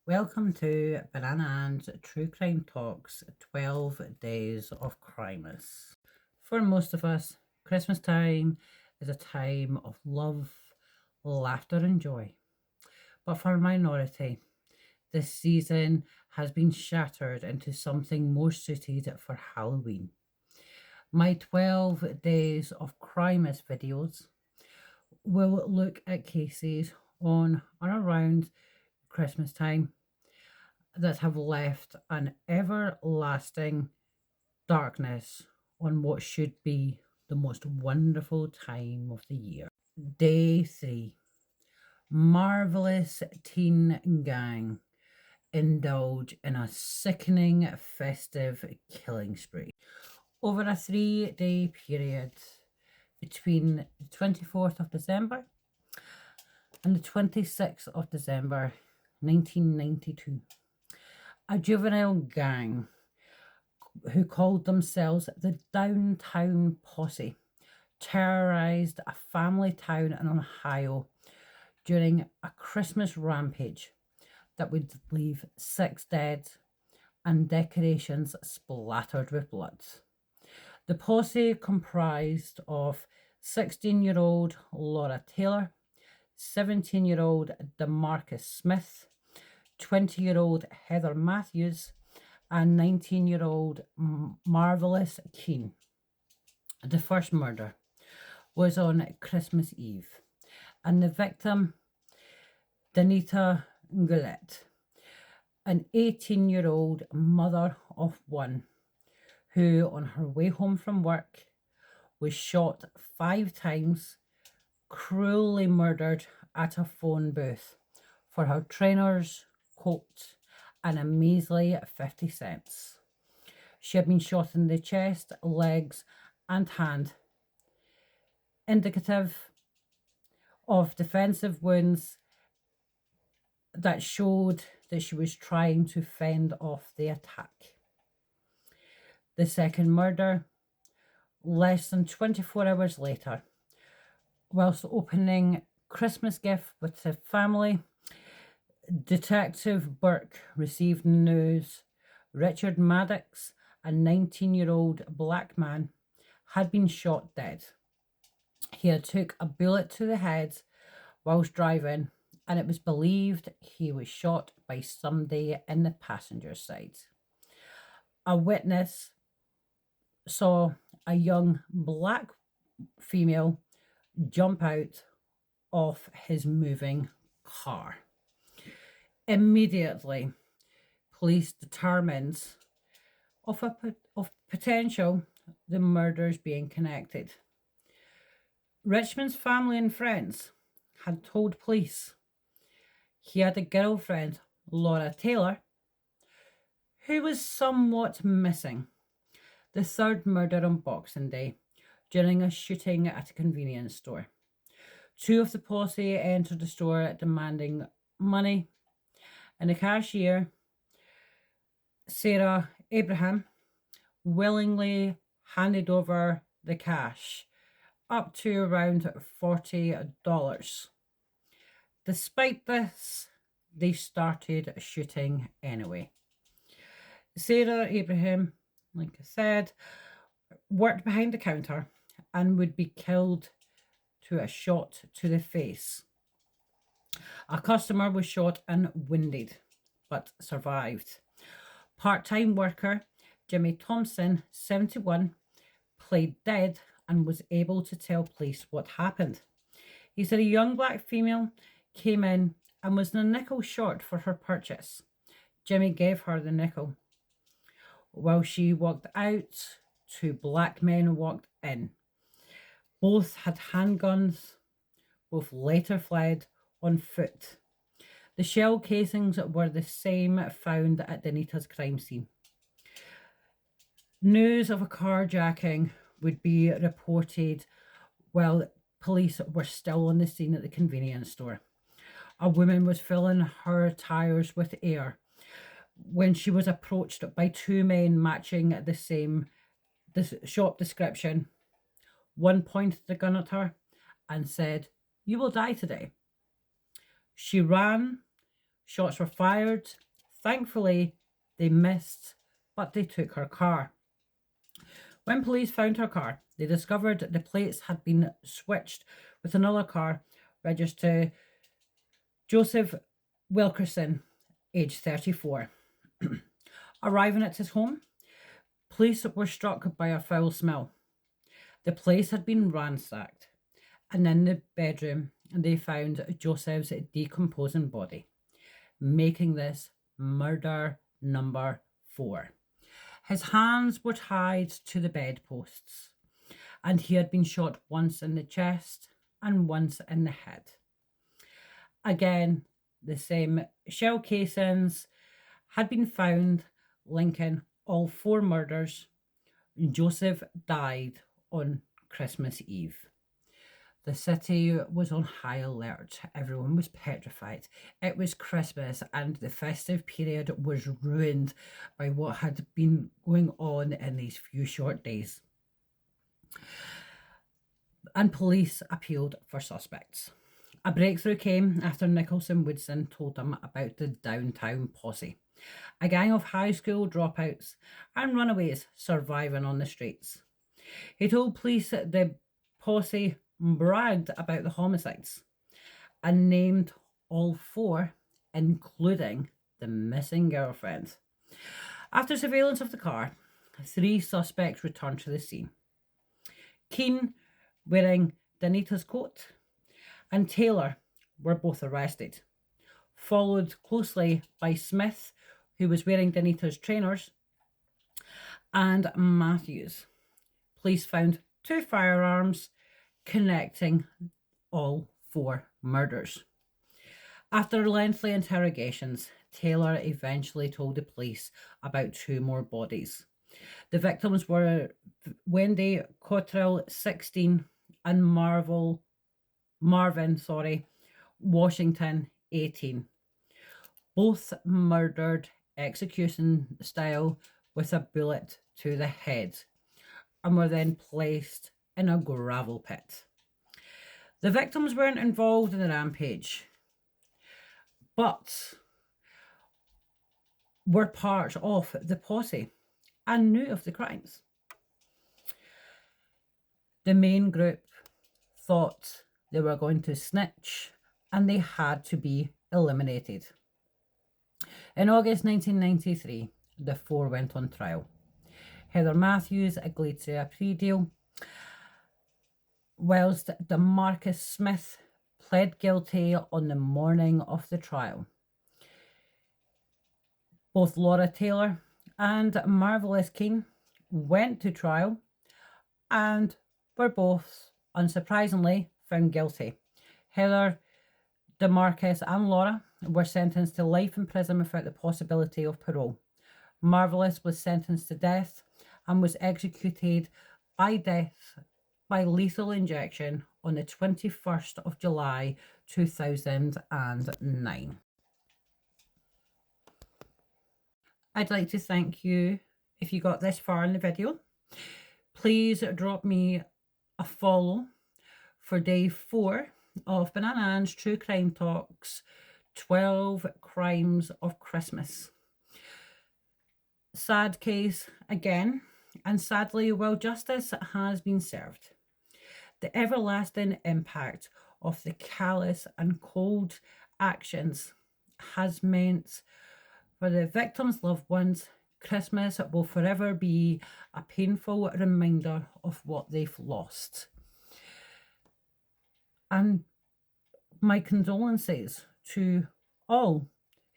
Welcome to Banana and True Crime Talks 12 Days of Crimeas. For most of us, Christmas time is a time of love, laughter, and joy. But for a minority, this season has been shattered into something more suited for Halloween. My 12 Days of Crimeas videos will look at cases on or around Christmas time that have left an everlasting darkness on what should be the most wonderful time of the year. Day 3. Marvallous teen gang indulge in a sickening festive killing spree. Over a 3-day period between the 24th of December and the 26th of December 1992. A juvenile gang who called themselves the Downtown Posse terrorised a family town in Ohio during a Christmas rampage that would leave 6 dead and decorations splattered with blood. The posse comprised of 16-year-old Laura Taylor, 17-year-old DeMarcus Smith, 20-year-old Heather Matthews, and 19-year-old Marvallous Keane. The first murder was on Christmas Eve, and the victim, Danita Goulet, an 18-year-old mother of one, who on her way home from work was shot 5 times, cruelly murdered at a phone booth for her trainer's coat and a measly 50 cents. She had been shot in the chest, legs, and hand, indicative of defensive wounds that showed that she was trying to fend off the attack. The second murder, less than 24 hours later, whilst opening Christmas gift with the family, Detective Burke received news Richard Maddox, a 19-year-old black man, had been shot dead. He had took a bullet to the head whilst driving, and it was believed he was shot by somebody in the passenger side. A witness saw a young black female jump out of his moving car. Immediately, police determined of potential the murders being connected. Richmond's family and friends had told police he had a girlfriend, Laura Taylor, who was somewhat missing. The third murder on Boxing Day during a shooting at a convenience store. 2 of the posse entered the store demanding money, and the cashier, Sarah Abraham, willingly handed over the cash, up to around $40. Despite this, they started shooting anyway. Sarah Abraham, like I said, worked behind the counter and would be killed to a shot to the face. A customer was shot and wounded, but survived. Part-time worker Jimmy Thompson, 71, played dead and was able to tell police what happened. He said a young black female came in and was a nickel short for her purchase. Jimmy gave her the nickel. While she walked out, 2 black men walked in. Both had handguns. Both later fled on foot. The shell casings were the same found at Danita's crime scene. News of a carjacking would be reported while police were still on the scene at the convenience store. A woman was filling her tires with air when she was approached by 2 men matching the same shop description. One pointed the gun at her and said, "You will die today." She ran, Shots were fired. Thankfully, they missed, but they took her car. When police found her car, they discovered the plates had been switched with another car registered to Joseph Wilkerson, age 34. Arriving at his home, police were struck by a foul smell. The place had been ransacked, and in the bedroom they found Joseph's decomposing body, making this murder number 4. His hands were tied to the bedposts, and he had been shot once in the chest and once in the head. Again, the same shell casings had been found linking all 4 murders. Joseph died on Christmas Eve. The city was on high alert. Everyone was petrified. It was Christmas and the festive period was ruined by what had been going on in these few short days. And police appealed for suspects. A breakthrough came after Nicholson Woodson told them about the downtown posse, a gang of high school dropouts and runaways surviving on the streets. He told police that the posse bragged about the homicides and named all 4, including the missing girlfriend. After surveillance of the car, 3 suspects returned to the scene. Keane, wearing Danita's coat, and Taylor were both arrested, followed closely by Smith, who was wearing Danita's trainers, and Matthews. Police found 2 firearms connecting all 4 murders. After lengthy interrogations, Taylor eventually told the police about 2 more bodies. The victims were Wendy Cottrell, 16, and Marvin Washington, 18. Both murdered execution style with a bullet to the head and were then placed in a gravel pit. The victims weren't involved in the rampage, but were part of the posse and knew of the crimes. The main group thought they were going to snitch and they had to be eliminated. In August 1993, the 4 went on trial. Heather Matthews agreed to a plea deal, whilst DeMarcus Smith pled guilty on the morning of the trial. Both Laura Taylor and Marvallous Keane went to trial and were both, unsurprisingly, found guilty. Heather, DeMarcus and Laura were sentenced to life in prison without the possibility of parole. Marvallous was sentenced to death and was executed by lethal injection on the 21st of July 2009. I'd like to thank you if you got this far in the video. Please drop me a follow for day 4 of Banana Ann's True Crime Talks 12 Crimes of Christmas. Sad case again, and sadly, while justice has been served, the everlasting impact of the callous and cold actions has meant for the victims' loved ones, Christmas will forever be a painful reminder of what they've lost. And my condolences to all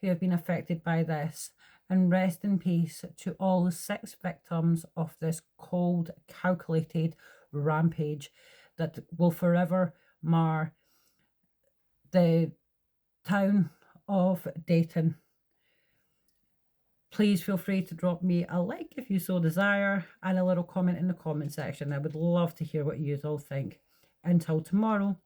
who have been affected by this, and rest in peace to all 6 victims of this cold, calculated rampage that will forever mar the town of Dayton. Please feel free to drop me a like if you so desire, and a little comment in the comment section. I would love to hear what you all think. Until tomorrow.